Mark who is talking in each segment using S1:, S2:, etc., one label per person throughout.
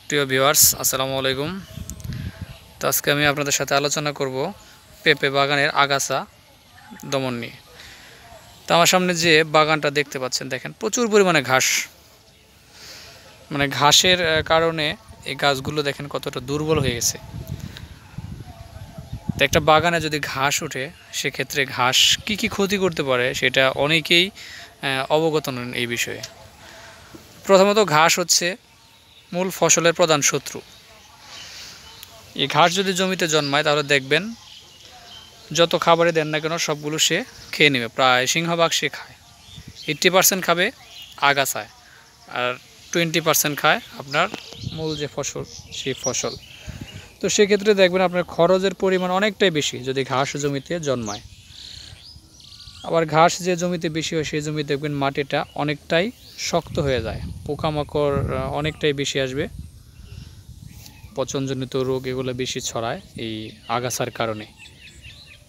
S1: প্রিয় ভিউয়ার্স, আসসালামু আলাইকুম। তো আজকে আমি আপনাদের সাথে আলোচনা করব পেঁপে বাগানের আগাছা দমন নিয়ে। তো আমার সামনে যে বাগানটা দেখতে পাচ্ছেন, দেখেন প্রচুর পরিমাণে ঘাস, মানে ঘাসের কারণে এই গাছগুলো দেখেন কতটা দুর্বল হয়ে গেছে। তো একটা বাগানে যদি ঘাস ওঠে, সেক্ষেত্রে ঘাস কি ক্ষতি করতে পারে সেটা অনেকেই অবগত নন এই বিষয়ে। প্রথমত, ঘাস হচ্ছে মূল ফসলের প্রধান শত্রু। এই ঘাস যদি জমিতে জন্মায় তাহলে দেখবেন যত খাবারে দেন না কেন সবগুলো সে খেয়ে নেবে, প্রায় সিংহভাগ সে খায়। 80% খাবে আগাছায়, আর 20% খায় আপনার মূল যে ফসল সেই ফসল। তো সেক্ষেত্রে দেখবেন আপনার খরচের পরিমাণ অনেকটাই বেশি যদি ঘাস জমিতে জন্মায়। আবার ঘাস যে জমিতে বেশি হয় সেই জমিতে দেখবেন মাটিটা অনেকটাই শক্ত হয়ে যায়, পোকামাকড় অনেকটাই বেশি আসবে, পচনজনিত রোগ এগুলো বেশি ছড়ায় এই আগাছার কারণে।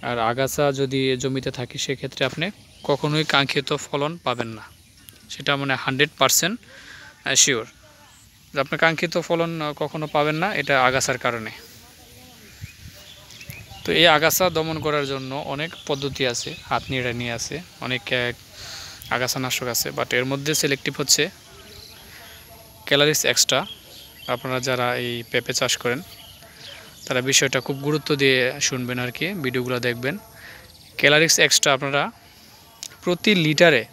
S1: আর আগাছা যদি জমিতে থাকে সেক্ষেত্রে আপনি কখনোই কাঙ্ক্ষিত ফলন পাবেন না, সেটা মানে 100% শিওর যে আপনি কাঙ্ক্ষিত ফলন কখনো পাবেন না, এটা আগাছার কারণে। তো এই আগাছা দমন করার জন্য অনেক পদ্ধতি আছে, হাত নিড়ানি আছে, অনেক আগাছানাশক আছে, বাট এর মধ্যে সিলেক্টিভ হচ্ছে ক্যালারিক্স এক্সট্রা। আপনারা যারা এই পেঁপে চাষ করেন তারা বিষয়টা খুব গুরুত্ব দিয়ে শুনবেন আর কি, ভিডিওগুলো দেখবেন। ক্যালারিক্স এক্সট্রা আপনারা প্রতি লিটারে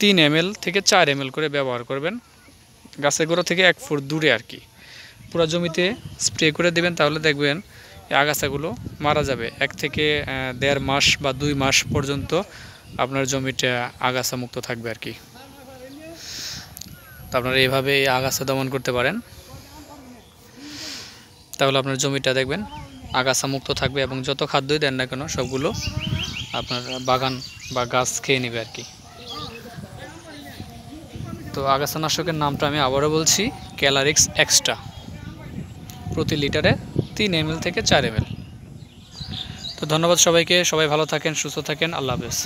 S1: 3 ml থেকে 4 ml করে ব্যবহার করবেন, গাছের গোড়া থেকে 1 ফুট দূরে আর কি। পুরো জমিতে স্প্রে করে দেবেন, তাহলে দেখবেন এই আগাছাগুলো মারা যাবে। 1 থেকে 1.5 মাস বা 2 মাস পর্যন্ত আপনার জমিটা আগাছা মুক্ত থাকবে আর কি। তো আপনারা এইভাবে এই আগাছা দমন করতে পারেন, তাহলে আপনার জমিটা দেখবেন আগাছা মুক্ত থাকবে এবং যত খাদ্যই দেন না কেন সবগুলো আপনার বাগান বা গাছ খেয়ে নেবে আর কি। তো আগাছানাশকের নামটা আমি আবারও বলছি, ক্যালারিক্স এক্সট্রা, প্রতি লিটারে 3 ml থেকে 4 ml। তো ধন্যবাদ সবাইকে, সবাই ভালো থাকেন, সুস্থ থাকেন, আল্লাহ হাফেজ।